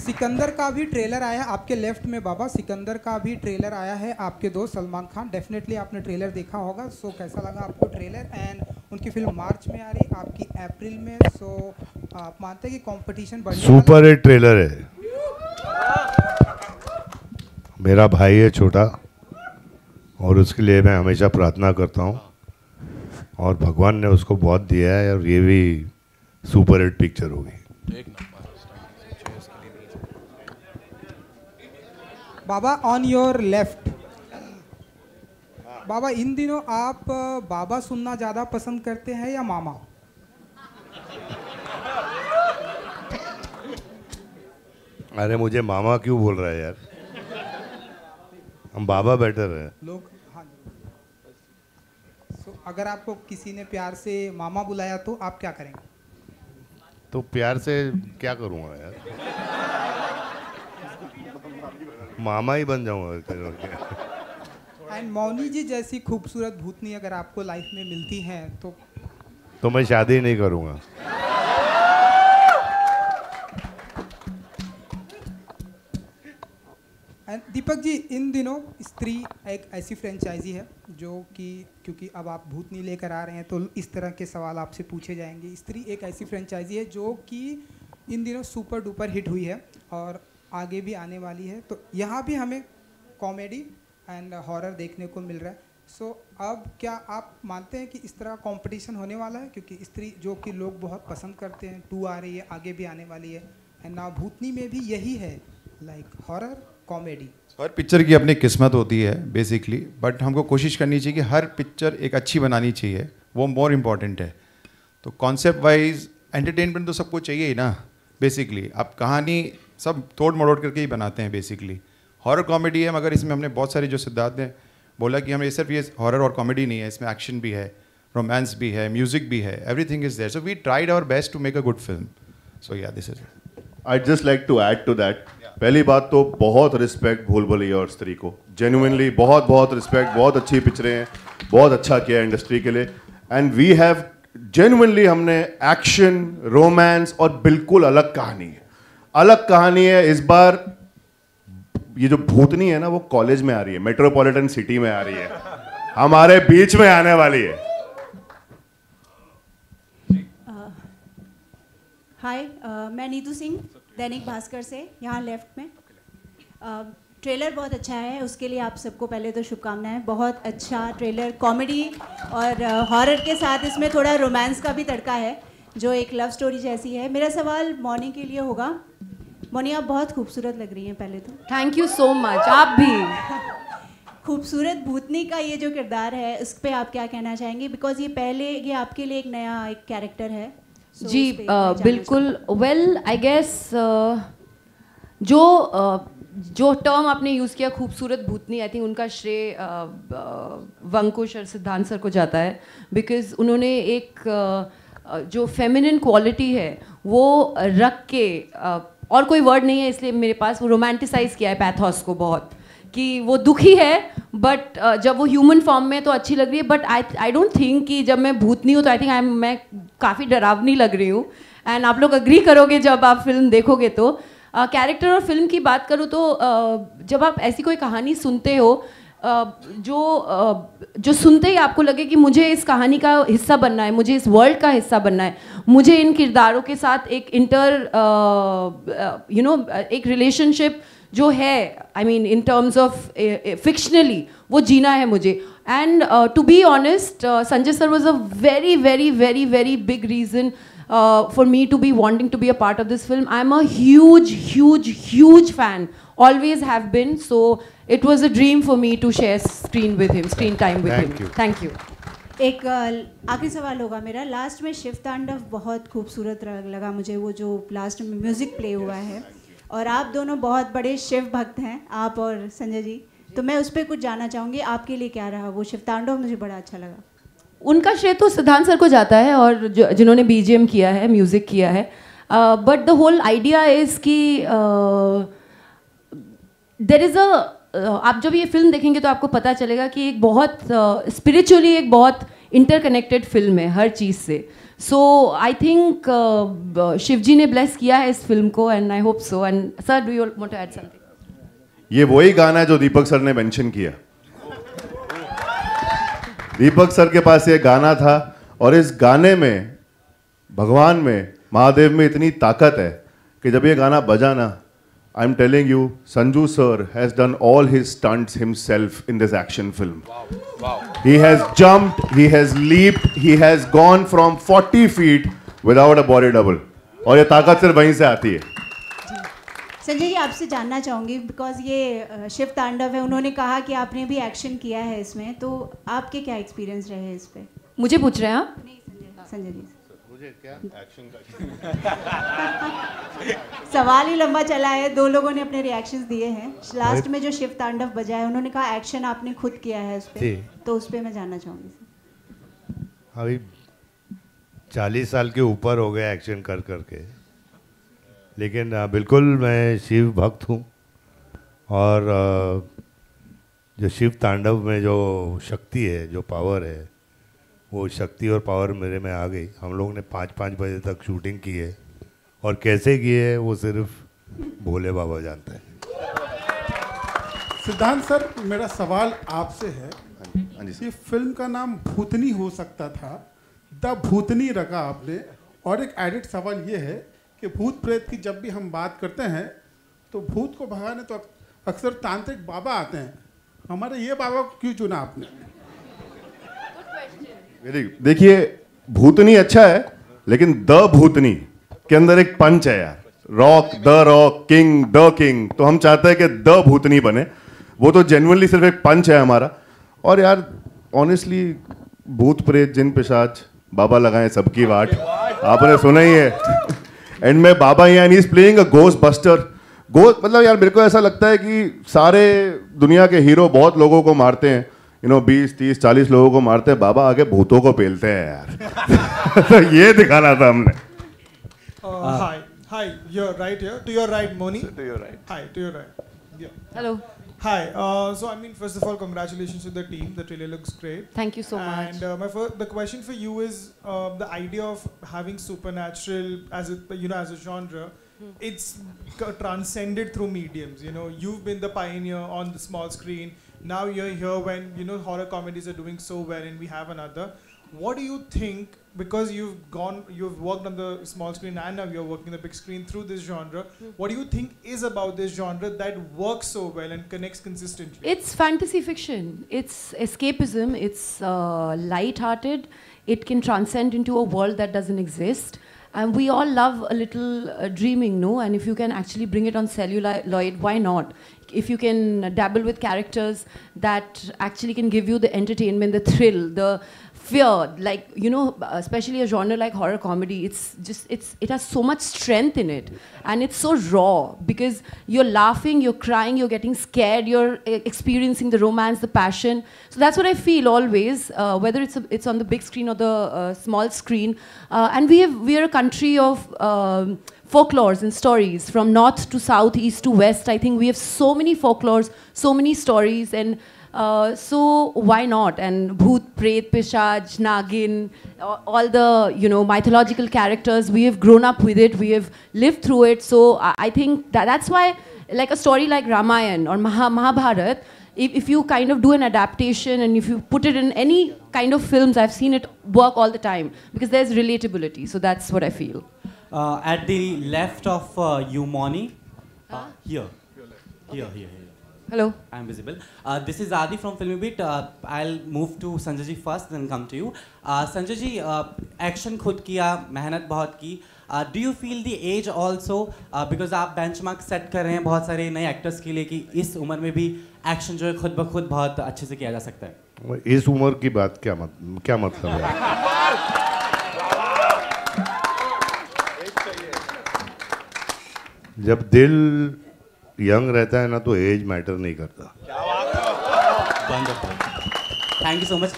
सिकंदर का भी ट्रेलर आया है आपके लेफ्ट में बाबा। सिकंदर का भी ट्रेलर आया है आपके दोस्त सलमान खान। डेफिनेटली आपने ट्रेलर देखा होगा। सो कैसा लगा आपको ट्रेलर? एंड उनकी फिल्म मार्च में आ रही, आपकी अप्रैल में। सो आप मानते हैं कि कंपटीशन बढ़ने वाला है? सुपर हिट ट्रेलर है। मेरा भाई है छोटा और उसके लिए मैं हमेशा प्रार्थना करता हूँ और भगवान ने उसको बहुत दिया है और ये भी सुपर हिट पिक्चर होगी। बाबा ऑन योर लेफ्ट। बाबा इन दिनों आप बाबा सुनना ज़्यादा पसंद करते हैं या मामा? अरे मुझे मामा क्यों बोल रहा है यार, हम बाबा बेटर है लोग। हाँ सो अगर आपको किसी ने प्यार से मामा बुलाया तो आप क्या करेंगे? तो प्यार से क्या करूँगा यार, मामा ही बन जाऊँगा। एंड मौनी जी जैसी खूबसूरत भूतनी अगर आपको लाइफ में मिलती हैं तो मैं शादी नहीं करूँगा। एंड दीपक जी इन दिनों स्त्री एक ऐसी फ्रेंचाइजी है जो कि क्योंकि अब आप भूतनी लेकर आ रहे हैं तो इस तरह के सवाल आपसे पूछे जाएंगे। स्त्री एक ऐसी फ्रेंचाइजी है जो कि इन दिनों सुपर डुपर हिट हुई है और आगे भी आने वाली है। तो यहाँ भी हमें कॉमेडी एंड हॉरर देखने को मिल रहा है। सो अब क्या आप मानते हैं कि इस तरह कंपटीशन होने वाला है? क्योंकि स्त्री जो कि लोग बहुत पसंद करते हैं, 2 आ रही है, आगे भी आने वाली है। एंड ना भूतनी में भी यही है, लाइक हॉरर कॉमेडी। हर पिक्चर की अपनी किस्मत होती है बेसिकली, बट हमको कोशिश करनी चाहिए कि हर पिक्चर एक अच्छी बनानी चाहिए, वो मोर इम्पॉर्टेंट है। तो कॉन्सेप्ट वाइज एंटरटेनमेंट तो सबको चाहिए ही ना बेसिकली। आप कहानी सब तोड़ मरोड़ करके ही बनाते हैं बेसिकली। हॉरर कॉमेडी है मगर इसमें हमने बहुत सारी, जो सिद्धार्थ ने बोला कि हमें सिर्फ ये हॉरर और कॉमेडी नहीं है, इसमें एक्शन भी है, रोमांस भी है, म्यूजिक भी है, everything is there. So we tried our best to make a good film. So yeah this is it. I just like to add to that. पहली बात तो बहुत रिस्पेक्ट भूल भुलैया और स्त्री को, जेन्युइनली बहुत बहुत रिस्पेक्ट। बहुत अच्छी पिक्चरें हैं, बहुत अच्छा किया इंडस्ट्री के लिए। एंड वी हैव जेन्युइनली, हमने एक्शन, रोमांस और बिल्कुल अलग कहानी है। अलग कहानी है इस बार। ये जो भूतनी है ना वो कॉलेज में आ रही है, मेट्रोपॉलिटन सिटी में आ रही है, हमारे बीच में आने वाली है। हाय, मैं नीतू सिंह दैनिक भास्कर से, यहाँ लेफ्ट में। ट्रेलर बहुत अच्छा है, उसके लिए आप सबको पहले तो शुभकामनाएं। बहुत अच्छा ट्रेलर, कॉमेडी और हॉरर के साथ इसमें थोड़ा रोमांस का भी तड़का है जो एक लव स्टोरी जैसी है। मेरा सवाल मौनी के लिए होगा। मौनी, आप बहुत खूबसूरत लग रही हैं पहले तो। Thank you so much. आप भी। खूबसूरत भूतनी का ये जो किरदार है उस पर आप क्या कहना चाहेंगे? बिकॉज ये आपके लिए एक नया एक कैरेक्टर है। जी बिल्कुल। वेल आई गेस जो टर्म आपने यूज़ किया खूबसूरत भूतनी, आई थिंक उनका श्रेय वंकुश और सिद्धांत सर को जाता है। बिकॉज उन्होंने एक जो फेमिनिन क्वालिटी है वो रख के, और कोई वर्ड नहीं है इसलिए मेरे पास, वो रोमांटिसाइज किया है पैथोस को बहुत, कि वो दुखी है बट जब वो ह्यूमन फॉर्म में तो अच्छी लग रही है। बट आई डोंट थिंक कि जब मैं भूतनी हूँ तो आई थिंक मैं काफ़ी डरावनी लग रही हूँ। एंड आप लोग अग्री करोगे जब आप फिल्म देखोगे तो। कैरेक्टर और फिल्म की बात करूँ तो जब आप ऐसी कोई कहानी सुनते हो जो सुनते ही आपको लगे कि मुझे इस कहानी का हिस्सा बनना है, मुझे इस वर्ल्ड का हिस्सा बनना है, मुझे इन किरदारों के साथ एक एक रिलेशनशिप जो है, I mean in terms of fictionally, वो जीना है मुझे। And to be honest, Sanjay sir was a very very very very big reason for me to be wanting to be a part of this film. I'm a huge fan, always have been, so it was a dream for me to share screen time with him. Thank you. एक आखिरी सवाल होगा मेरा। Last में शिव तांडव बहुत खूबसूरत लगा मुझे, वो जो लास्ट में म्यूज़िक प्ले हुआ है, और आप दोनों बहुत बड़े शिव भक्त हैं, आप और संजय जी, तो मैं उस पर कुछ जानना चाहूँगी, आपके लिए क्या रहा वो शिव तांडव? मुझे बड़ा अच्छा लगा। उनका श्रेय तो सिद्धांत सर को जाता है और जिन्होंने बीजीएम किया है, म्यूज़िक किया है। But the whole idea is कि देर इज़ आप जब ये फिल्म देखेंगे तो आपको पता चलेगा कि एक बहुत स्पिरिचुअली एक बहुत इंटरकनेक्टेड फिल्म है हर चीज़ से. सो आई थिंक शिवजी ने ब्लेस किया है इस फिल्म को and I hope so. And sir, do you want to add something? ये वही गाना है जो दीपक सर ने मेंशन किया. दीपक सर के पास ये गाना था और इस गाने में भगवान में, महादेव में इतनी ताकत है कि जब ये गाना बजा ना, I am telling you, Sanju sir has done all his stunts himself in this action film. He has jumped, he has leaped, he has gone from 40 feet without a body double. और ये ताकत सिर्फ वहीं से आती है. संजय जी, आपसे जानना चाहूँगी बिकॉज ये शिव तांडव है, उन्होंने कहा कि आपने भी एक्शन किया है इसमें, तो आपके क्या एक्सपीरियंस रहे हैं इस पे? मुझे पूछ रहे हैं आप? नहीं, संजय जी. मुझे क्या एक्शन का सवाल ही लंबा चला है, 2 लोगों ने अपने रिएक्शंस दिए हैं. लास्ट में जो शिव तांडव बजा है, उन्होंने कहा एक्शन आपने खुद किया है उस पे, तो उस पे मैं जानना चाहूँगी. अभी 40 साल के ऊपर हो गए एक्शन कर करके, लेकिन बिल्कुल मैं शिव भक्त हूँ. और जो शिव तांडव में जो शक्ति है, जो पावर है, वो शक्ति और पावर मेरे में आ गई. हम लोग ने 5-5 बजे तक शूटिंग की है और कैसे की है वो सिर्फ भोले बाबा जानते हैं. सिद्धांत सर, मेरा सवाल आपसे है. हाँ जी. ये फिल्म का नाम भूतनी हो सकता था, द भूतनी रखा आपने. और एक एडिट सवाल ये है कि भूत प्रेत की जब भी हम बात करते हैं तो भूत को भगाने तो अक्सर तांत्रिक बाबा आते हैं. हमारे ये बाबा को क्यों चुना आपने? देखिए, भूतनी अच्छा है, लेकिन द भूतनी के अंदर एक पंच है यार. Rock, the rock, king, the king. तो हम चाहते हैं कि द भूतनी बने. वो तो जेन्युइनली सिर्फ एक पंच है हमारा. और यार ऑनेस्टली, भूत प्रेत जिन पिशाच बाबा लगाए सबकी वाट, आपने सुना ही है. एंड में बाबा ही, and he is playing a ghostbuster. मतलब यार मेरे को ऐसा लगता है कि सारे दुनिया के हीरो बहुत लोगों को मारते हैं, 20, 30, 40 लोगों को मारते हैं, बाबा आगे भूतों को पेलते हैं यार. तो ये दिखाना था हमने. Hi, you're right here. To your right, Moni. To your right. Hi, to your right. Yeah. Hello. Hi. So I mean, first of all, congratulations to the team. The trailer looks great. Thank you so much. And the question for you is the idea of having supernatural as a genre. It's transcended through mediums. You've been the pioneer on the small screen. Now you're here when horror comedies are doing so well, and we have another. What do you think? Because you've worked on the small screen and now you're working the big screen through this genre. What do you think is about this genre that works so well and connects consistently? It's fantasy fiction. It's escapism. It's light-hearted. It can transcend into a world that doesn't exist. And we all love a little dreaming, no? And if you can actually bring it on celluloid, why not? If you can dabble with characters that actually can give you the entertainment, the thrill, the fear, like, especially a genre like horror comedy, it has so much strength in it, and it's so raw because you're laughing, you're crying, you're getting scared, you're experiencing the romance, the passion. So that's what I feel always, whether it's on the big screen or the small screen. And we are a country of folklores and stories from north to south, east to west. I think we have so many folklores, so many stories, and so why not? And Bhoot, Pret, Pishaj, Nagin, all the mythological characters, we have grown up with it, we have lived through it. So I think that's why, like a story like Ramayana or Mahabharata, if you kind of do an adaptation and if you put it in any kind of films, I've seen it work all the time because there's relatability. So that's what I feel. At the left of you, Moni. Here. Hello. I'm visible. This is Adi from Filmy Beat. I'll move to Sanjay ji first, then come to you. Sanjay ji, action khud kiya, mehnat bahut ki. Do you feel the age also? Because आप benchmark set कर रहे हैं बहुत सारे नए actors के लिए कि इस उम्र में भी action जो है खुद ब खुद बहुत अच्छे से किया जा सकता है. इस उम्र की बात क्या मतलब है? जब दिल यंग रहता है ना तो एज मैटर नहीं करता. Thank you so much.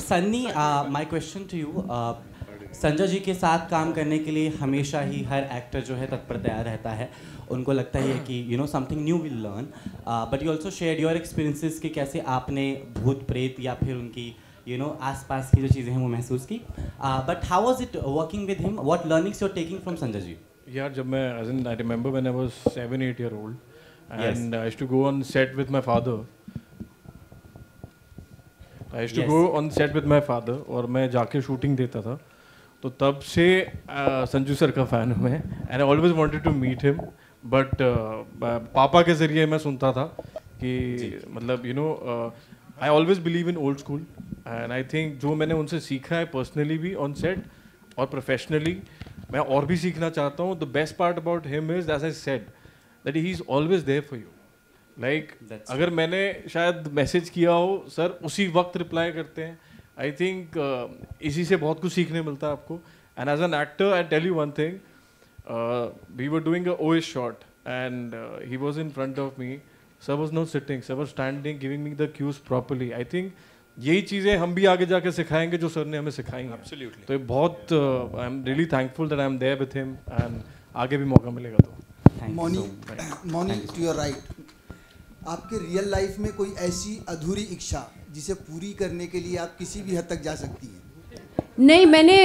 Sunny, my question to you. Sanjay ji के साथ काम करने के लिए हमेशा ही हर एक्टर जो है तत्पर तैयार रहता है. उनको लगता है कि something new will learn, but you also share your experiences कि कैसे आपने भूत प्रेत या फिर उनकी यू नो आस पास की जो चीज़ें हैं वो महसूस की. But how was it working with him? What learnings you are taking from Sanjay ji? यार जब मैं I remember when I was 7-8 year old and I used to go on set with my father. I used to go on set with my father और मैं जाके shooting देता था. तो तब से संजू सर का फ़ैन हूँ मैं and I always wanted to meet him. But पापा के ज़रिए मैं सुनता था कि मतलब you know I always believe in old school and I think जो मैंने उनसे सीखा है पर्सनली भी ऑन सेट और प्रोफेशनली मैं और भी सीखना चाहता हूँ. The best part about him is as I said that he is always there for you. Like अगर मैंने शायद मैसेज किया हो सर उसी वक्त रिप्लाई करते हैं. आई थिंक इसी से बहुत कुछ सीखने मिलता है आपको. And as an actor I tell you one thing, we were doing a OS shot and he was in front of me. Sir was not sitting, sir was standing giving me the cues properly. I think यही चीज़ें हम भी आगे जाके सिखाएंगे जो sir ने हमें सिखाई हैं. Absolutely. तो ये बहुत I am really thankful that I am there with him and आगे भी मौका मिलेगा तो. मौनी टू योर राइट, आपके रियल लाइफ में कोई ऐसी अधूरी इच्छा जिसे पूरी करने के लिए आप किसी भी हद तक जा सकती हैं? नहीं, मैंने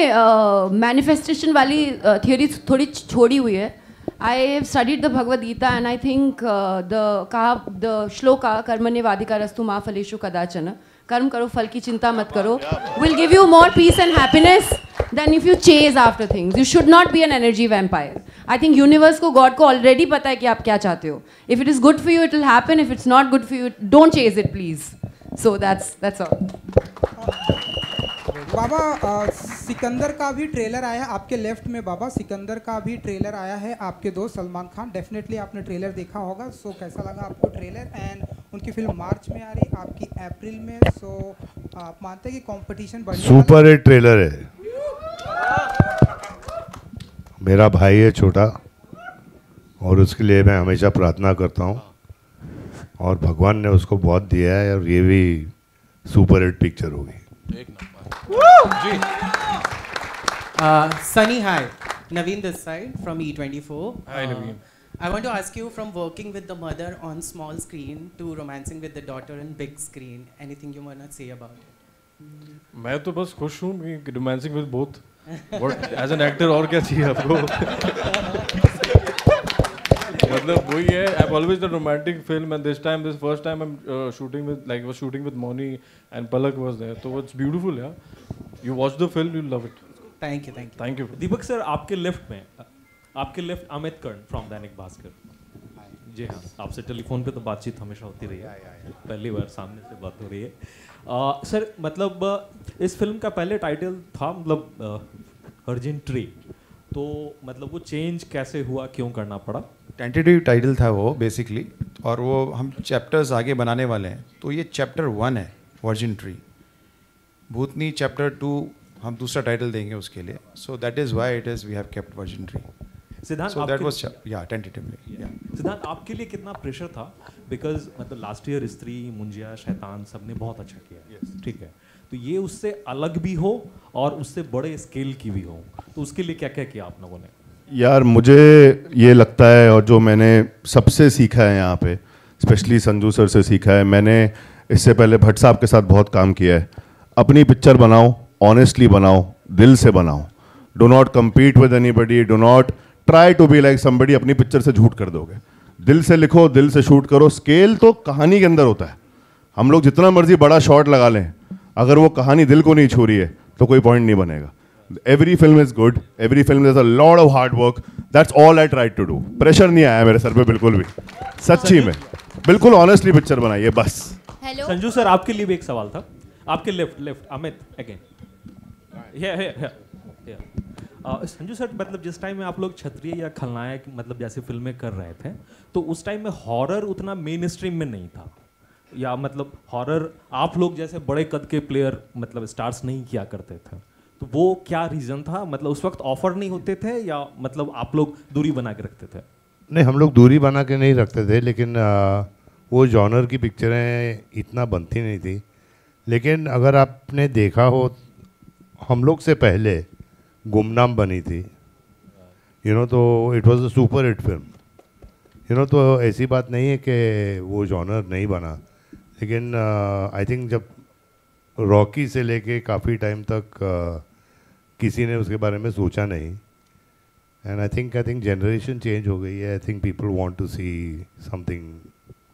मैनिफेस्टेशन वाली थियोरी थोड़ी छोड़ी हुई है. I have studied the Bhagavad Gita and I think the shloka कर्मण्येवाधिकार रस्तु मा फलेषु कदाचन, कर्म करो फल की चिंता मत करो, will give you more peace and happiness then if you chase after things. You should not be an energy vampire. I think universe को, गॉड को ऑलरेडी पता है कि आप क्या चाहते हो. If it is good for you it will happen, if it's not good for you don't chase it please. So that's all. Baba Sikandar का भी ट्रेलर आया है आपके लेफ्ट में. बाबा सिकंदर का भी ट्रेलर आया है. आपके दोस्त सलमान खान, डेफिनेटली आपने ट्रेलर देखा होगा. सो कैसा लगा आपको ट्रेलर? एंड उनकी फिल्म मार्च में आ रही, आपकी अप्रैल में. सो आप मानते हैं कि कंपटीशन बढ़िया? सुपर हिट ट्रेलर है. मेरा भाई है छोटा और उसके लिए मैं हमेशा प्रार्थना करता हूँ और भगवान ने उसको बहुत दिया है और ये भी सुपर हिट पिक्चर होगी. Sunny, hi. Naveen this side from E24. Hi, Naveen. I want to ask you, from working with the mother on small screen to romancing with the daughter on big screen, anything you want to say about it? मैं तो बस खुश हूँ कि romancing with both. What as an actor और क्या चाहिए आपको? मतलब वही है. I have always the romantic film and this first time I am shooting with like was shooting with Mouni and Palak was there. तो इट्स ब्यूटीफुल यार. You watch the film, you love it. Thank you. Deepak sir, आपके left Amit Karn from Dainik Bhaskar. जी हाँ, आपसे telephone पे तो बातचीत हमेशा होती रही है, पहली बार सामने से बात हो रही है. सर मतलब इस फिल्म का पहले टाइटल था मतलब अर्जेंट ट्री, तो मतलब वो चेंज कैसे हुआ, क्यों करना पड़ा? टेंटेटिव टाइटल था वो बेसिकली, और वो हम चैप्टर्स आगे बनाने वाले हैं. तो ये चैप्टर 1 है वर्जिन ट्री. भूतनी चैप्टर 2 हम दूसरा टाइटल देंगे उसके लिए. So that is why it is we have kept virgin tree. Siddhant, so that was tentatively. सिद्धांत, आपके लिए कितना प्रेशर था? बिकॉज मतलब लास्ट ईयर स्त्री, मुंजिया, शैतान सब ने बहुत अच्छा किया. ठीक है, तो ये उससे अलग भी हो और उससे बड़े स्केल की भी हो, तो उसके लिए क्या क्या किया आप लोगों ने? यार मुझे ये लगता है, और जो मैंने सबसे सीखा है यहाँ पे, स्पेशली संजू सर से सीखा है, मैंने इससे पहले भट्ट साहब के साथ बहुत काम किया है. अपनी पिक्चर बनाओ, ऑनेस्टली बनाओ, दिल से बनाओ. Do not compete with anybody, do not try to be like somebody. अपनी पिक्चर से झूठ कर दोगे. दिल से लिखो, दिल से शूट करो. स्केल तो कहानी के अंदर होता है. हम लोग जितना मर्जी बड़ा शॉट लगा लें, अगर वो कहानी दिल को नहीं छू रही है तो कोई पॉइंट नहीं बनेगा. Every film is good, every film is a lot of hard work. That's all I try to do. Pressure नहीं आया मेरे सर पे बिल्कुल भी, सच्ची में. बिल्कुल ऑनेस्टली पिक्चर बनाइए बस. हेलो संजू सर, आपके लिए भी एक सवाल था. आपके left Amit again. Sanju sir, मतलब जिस टाइम में आप लोग क्षत्रिय या खलनायक मतलब जैसे फिल्में कर रहे थे, तो उस टाइम में हॉरर उतना मेन स्ट्रीम में नहीं था, या मतलब हॉरर आप लोग जैसे बड़े कद के प्लेयर मतलब स्टार्स नहीं किया करते थे, तो वो क्या रीज़न था? मतलब उस वक्त ऑफर नहीं होते थे या मतलब आप लोग दूरी बना के रखते थे? नहीं, हम लोग दूरी बना के नहीं रखते थे, लेकिन वो जॉनर की पिक्चरें इतना बनती नहीं थी. लेकिन अगर आपने देखा हो, हम लोग से पहले गुमनाम बनी थी, यू नो, तो it was a super hit film, you know. तो ऐसी बात नहीं है कि वो जॉनर नहीं बना. लेकिन आई थिंक जब रॉकी से लेके काफ़ी टाइम तक किसी ने उसके बारे में सोचा नहीं. And I think generation change हो गई है. I think people want to see something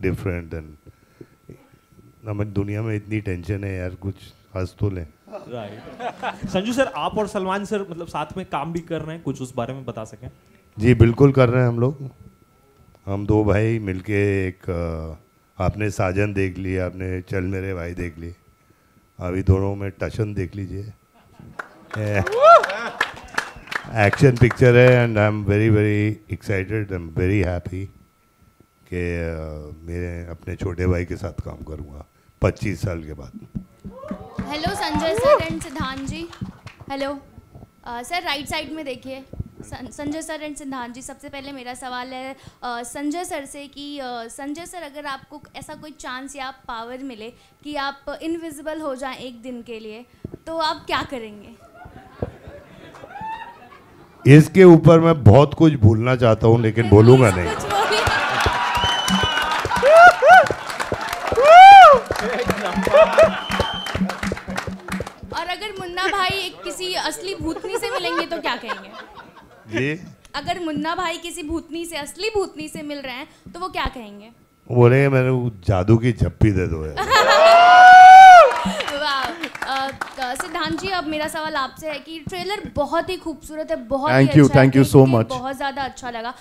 different. And हमारी दुनिया में इतनी टेंशन है यार, कुछ हंस तो लें. राइट. संजू सर, आप और सलमान सर मतलब साथ में काम भी कर रहे हैं, कुछ उस बारे में बता सकें? जी बिल्कुल कर रहे हैं हम लोग. हम दो भाई मिलके एक आपने साजन देख लिया, आपने चल मेरे भाई देख ली, अभी दोनों में टशन देख लीजिए. एक्शन पिक्चर है and I am very very excited. I am very happy कि मेरे अपने छोटे भाई के साथ काम करूँगा 25 साल के बाद. हेलो संजय सर एंड सिद्धांत जी. हेलो सर, राइट साइड में देखिए. संजय सर एंड सिद्धांत जी, सबसे पहले मेरा सवाल है संजय सर से कि संजय सर, अगर आपको ऐसा कोई चांस या पावर मिले कि आप इनविजिबल हो जाएं एक दिन के लिए, तो आप क्या करेंगे? इसके ऊपर मैं बहुत कुछ भूलना चाहता हूँ लेकिन बोलूँगा नहीं. और अगर मुन्ना भाई किसी असली भूतनी से मिलेंगे तो क्या कहेंगे? जी, अगर मुन्ना भाई किसी भूतनी से, असली भूतनी से मिल रहे हैं तो वो क्या कहेंगे? बोलेंगे मैंने जादू की झप्पी दे दो यार. सिद्धांत जी, अब मेरा सवाल आपसे है कि ट्रेलर बहुत ही खूबसूरत है, बहुत थैंक ही यू, अच्छा थैंक यू सो मच. बहुत ज़्यादा अच्छा लगा.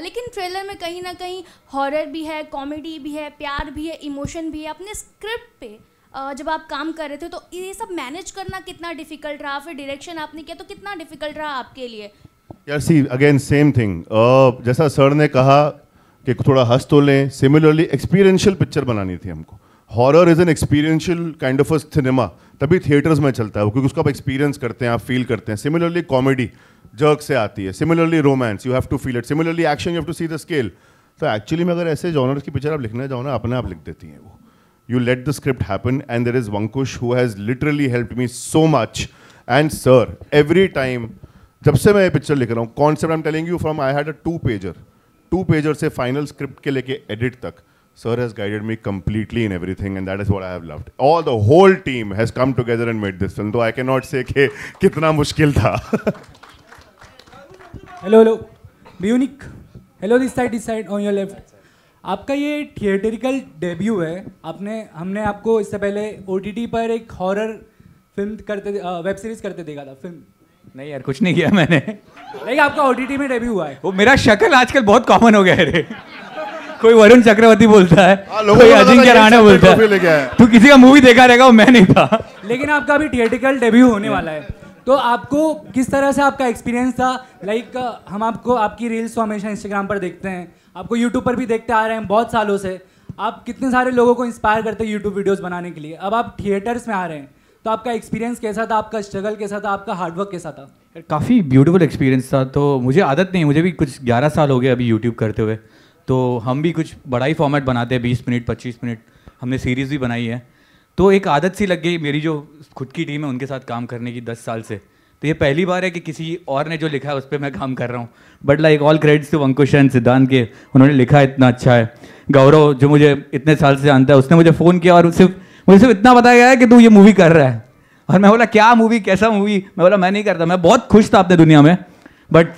लेकिन ट्रेलर में कहीं ना कहीं हॉरर भी है, कॉमेडी भी है, प्यार भी है, इमोशन भी है. अपने स्क्रिप्ट पे जब आप काम कर रहे थे तो ये सब मैनेज करना कितना डिफिकल्ट रहा? फिर डायरेक्शन आपने किया तो कितना डिफिकल्ट रहा आपके लिए? यार सी अगेन सेम थिंग. जैसा सर ने कहा कि थोड़ा हंस तो लें, सिमिलरली एक्सपीरियंशियल पिक्चर बनानी थी हमको. Horror is an experiential kind of a cinema, तभी थिएटर्स में चलता है वो, क्योंकि उसको आप एक्सपीरियंस करते हैं, आप फील करते हैं. सिमिलरली कॉमेडी जर्क से आती है, similarly romance you have to feel it, similarly action you have to see the scale. तो एक्चुअली में अगर ऐसे जॉनर्स की पिक्चर आप लिखने जाओ ना, अपने आप लिख देती हैं वो. You let the script happen, and there is Vankush who has literally helped me so much. And sir, every time, जब से मैं ये पिक्चर लिख रहा हूँ, concept I'm telling you from, I had a 2-pager से final script के लेके edit तक, sir has guided me completely in everything, and that is what I have loved. All the whole team has come together and made this film. So I cannot say कि कितना मुश्किल था. Hello, be unique. Hello, this side on your left. आपका ये theatrical debut है. हमने आपको इससे पहले OTT पर एक हॉरर फिल्म करते, वेब सीरीज करते देखा था. फिल्म नहीं यार, कुछ नहीं किया मैंने. नहीं, आपका OTT में डेब्यू हुआ है. वो मेरा शक्ल आजकल बहुत कॉमन हो गया है रे. कोई वरुण चक्रवर्ती बोलता है, कोई अजिंक्य राणा बोलता है. तू किसी का मूवी देखा रहेगा, वो मैं नहीं था. लेकिन आपका अभी थिएटरिकल डेब्यू होने वाला है, तो आपको किस तरह से आपका एक्सपीरियंस था? लाइक हम आपको आपकी रील्स तो हमेशा इंस्टाग्राम पर देखते हैं, आपको यूट्यूब पर भी देखते आ रहे हैं बहुत सालों से. आप कितने सारे लोगों को इंस्पायर करते हैं यूट्यूब वीडियोस बनाने के लिए. अब आप थिएटर्स में आ रहे हैं, तो आपका एक्सपीरियंस कैसा था? आपका स्ट्रगल कैसा था? आपका हार्डवर्क कैसा था? काफ़ी ब्यूटीफुल एक्सपीरियंस था. तो मुझे आदत नहीं, मुझे भी कुछ 11 साल हो गए अभी यूट्यूब करते हुए. तो हम भी कुछ बड़ा ही फॉर्मेट बनाते हैं, 20 मिनट 25 मिनट. हमने सीरीज़ भी बनाई है. तो एक आदत सी लग गई मेरी, जो खुद की टीम है उनके साथ काम करने की 10 साल से. तो ये पहली बार है कि किसी और ने जो लिखा है उस पर मैं काम कर रहा हूँ. But like all credits to Ankush and Siddhant के, उन्होंने लिखा इतना अच्छा है. गौरव जो मुझे इतने साल से जानता है, उसने मुझे फ़ोन किया और मुझे सिर्फ इतना बताया गया है कि तू ये मूवी कर रहा है. और मैं बोला क्या मूवी, कैसा मूवी? मैं बोला मैं नहीं करता. मैं बहुत खुश था अपने दुनिया में. बट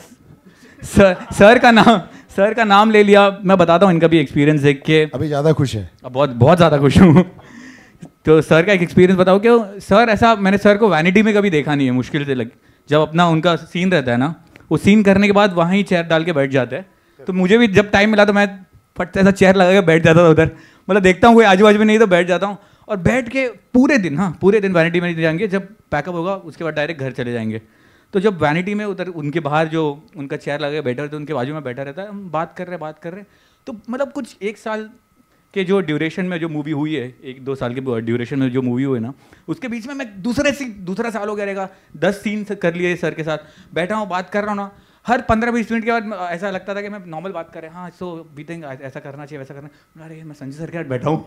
सर का नाम ले लिया. मैं बताता हूँ इनका भी एक्सपीरियंस देख के. अभी ज़्यादा खुश है? बहुत बहुत ज़्यादा खुश हूँ. तो सर का एक एक्सपीरियंस बताओ. क्यों सर, ऐसा मैंने सर को वैनिटी में कभी देखा नहीं है. मुश्किल से जब अपना उनका सीन रहता है ना, वो सीन करने के बाद वहाँ ही चेयर डाल के बैठ जाते हैं. तो मुझे भी जब टाइम मिला तो मैं फट से ऐसा चेयर लगा के बैठ जाता था उधर. मतलब देखता हूँ कोई आजू बाजू में नहीं तो बैठ जाता हूँ. और बैठ के पूरे दिन वैनिटी में जाएंगे. जब पैकअप होगा उसके बाद डायरेक्ट घर चले जाएंगे. तो जब वैनिटी में उधर उनके बाहर जो उनका चेयर लगा के बैठे रहते, उनके बाजू में बैठा रहता है, हम बात कर रहे हैं. तो मतलब कुछ 1 साल के जो ड्यूरेशन में जो मूवी हुई है, 1-2 साल के ड्यूरेशन में जो मूवी हुई है ना, उसके बीच में मैं दूसरा साल हो गया रहेगा, 10 सीन कर लिए सर के साथ. बैठा हूँ, बात कर रहा हूँ ना, हर 15-20 मिनट के बाद ऐसा लगता था कि मैं नॉर्मल बात कर रहा हूँ. हाँ, सो वी थिंक ऐसा करना चाहिए, वैसा करना. अरे मैं संजय सर के साथ बैठा हूँ.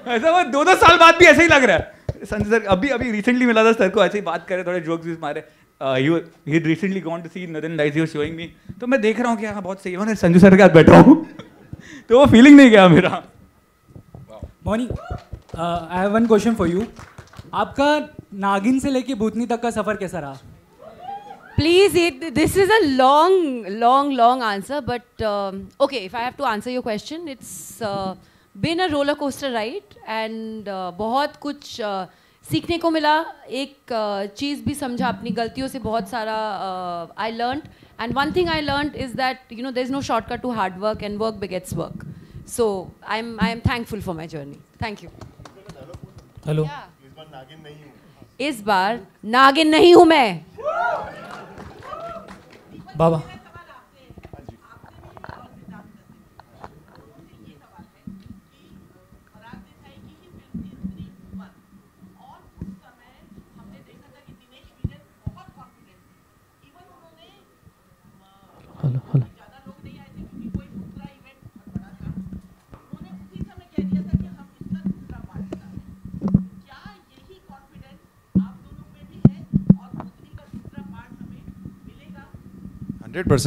ऐसा वो 2-2 साल बाद भी ऐसे ही लग रहा है. संजय सर अभी रिसेंटली मिला था सर को, ऐसे ही बात करे, थोड़े जोक्स भी मारे. He recently gone to see northern lights, he was showing me. तो मैं देख रहा हूँ कि हाँ बहुत सही है, मैं संजय सर के साथ बैठा हूँ. तो वो फीलिंग नहीं गया मेरा. Moni, I have one question for you. आपका नागिन से लेके भूतनी तक का सफर कैसा रहा? Please, this is a long answer, but okay, if I have to answer your question, it's been a roller coaster ride and बहुत कुछ सीखने को मिला. एक चीज़ भी समझा, अपनी गलतियों से बहुत सारा I learned, and one thing I learned is that there's no shortcut to hard work and work begets work. So I am thankful for my journey. Thank you. Hello. इस बार नागिन नहीं हूँ मैं. बाबा हेलो.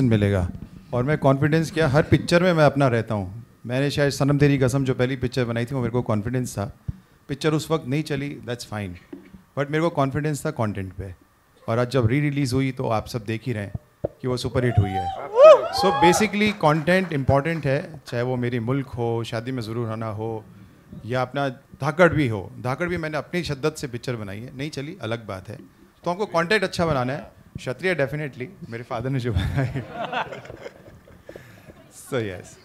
मिलेगा. और मैं कॉन्फिडेंस क्या, हर picture में मैं अपना रहता हूँ. मैंने शायद सनम तेरी कसम जो पहली पिक्चर बनाई थी वो मेरे को कॉन्फिडेंस था. पिक्चर उस वक्त नहीं चली, दैट्स फाइन, बट मेरे को कॉन्फिडेंस था कंटेंट पे. और आज जब री रिलीज़ हुई तो आप सब देख ही रहे हैं कि वो सुपर हिट हुई है. सो बेसिकली कंटेंट इंपॉर्टेंट है, चाहे वो मेरी मुल्क हो, शादी में ज़रूर आना हो, या अपना धाकड़ भी हो. धाकड़ भी मैंने अपनी शिद्दत से पिक्चर बनाई है, नहीं चली अलग बात है. तो हमको कंटेंट अच्छा बनाना है. क्षत्रिय डेफिनेटली मेरे फादर ने जो बनाई. So yes.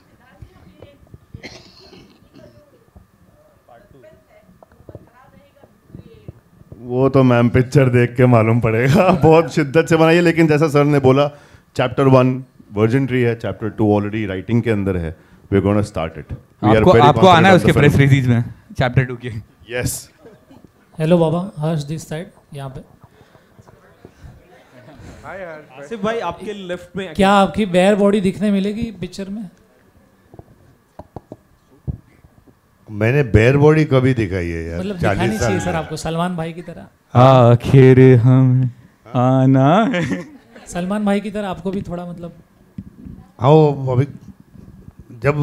वो तो मैम पिक्चर देख के मालूम पड़ेगा. बहुत शिद्दत से बनाई है, लेकिन जैसा सर ने बोला चैप्टर 1 वर्जिन ट्री है, चैप्टर 2 ऑलरेडी राइटिंग के अंदर है. We are gonna start it. आपको आना है उसके प्रेस रिलीज में चैप्टर 2 के. Yes. Hello Baba, Harsh this side यहाँ पे. आसिफ भाई आपके लेफ्ट में क्या आपकी बेयर बॉडी दिखने मिलेगी पिक्चर में? मैंने बेयर बॉडी कभी दिखाई है यार? मतलब दिखानी चाहिए सर आपको, सलमान भाई की तरह. आखिर हम आना है. सलमान भाई की तरह आपको भी थोड़ा मतलब. हाँ, अभी जब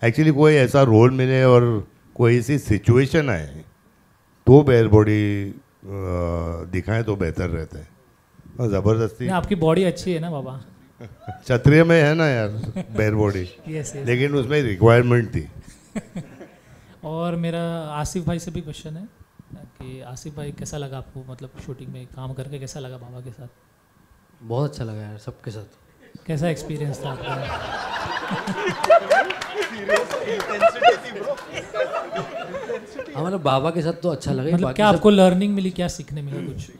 एक्चुअली कोई ऐसा रोल मिले और कोई ऐसी सिचुएशन आए तो बेयर बॉडी दिखाएं तो बेहतर रहता है. जबरदस्ती आपकी बॉडी अच्छी है ना बाबा. क्षत्रिय में है ना यार बेयर बॉडी. yes. लेकिन उसमें रिक्वायरमेंट थी. और मेरा आसिफ भाई से भी क्वेश्चन है कि आसिफ भाई कैसा लगा आपको, मतलब शूटिंग में काम करके कैसा लगा बाबा के साथ? बहुत अच्छा लगा यार सबके साथ. कैसा एक्सपीरियंस था आपका? हाँ मतलब बाबा के साथ तो अच्छा लगा. मतलब क्या आपको लर्निंग मिली, क्या सीखने मिला कुछ?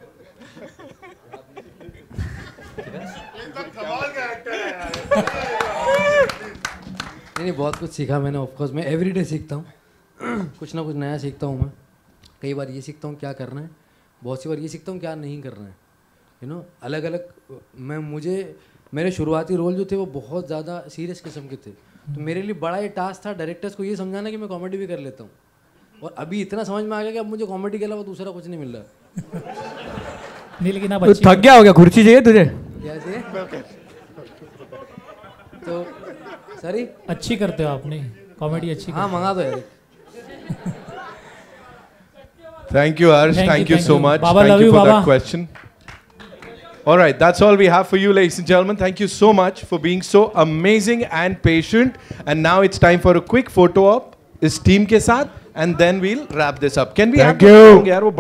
नहीं बहुत कुछ सीखा मैंने. ऑफकोर्स मैं एवरीडे सीखता हूँ. कुछ ना कुछ नया सीखता हूँ मैं. कई बार ये सीखता हूँ क्या करना है, बहुत सी बार ये सीखता हूँ क्या नहीं करना है. अलग अलग. मुझे मेरे शुरुआती रोल जो थे वो बहुत ज़्यादा सीरियस किस्म के थे. तो मेरे लिए बड़ा ये टास्क था डायरेक्टर्स को ये समझाना कि मैं कॉमेडी भी कर लेता हूँ. और अभी इतना समझ में आ गया कि अब मुझे कॉमेडी के अलावा दूसरा कुछ नहीं मिल रहा. नहीं लेकिन अब थक गया हो क्या? कुर्सी चाहिए तुझे? क्या चाहिए? तो सॉरी, अच्छी करते हो आपने कॉमेडी, अच्छी. हाँ मंगा दो यार. Thank you, Arsh. Thank you so much. Baba, thank you for Baba. that question. All right, that's all we have for you, ladies and gentlemen. Thank you so much for being so amazing and patient. And now it's time for a quick photo op इस team के साथ, and then we'll wrap this up. Can we have the song, यार?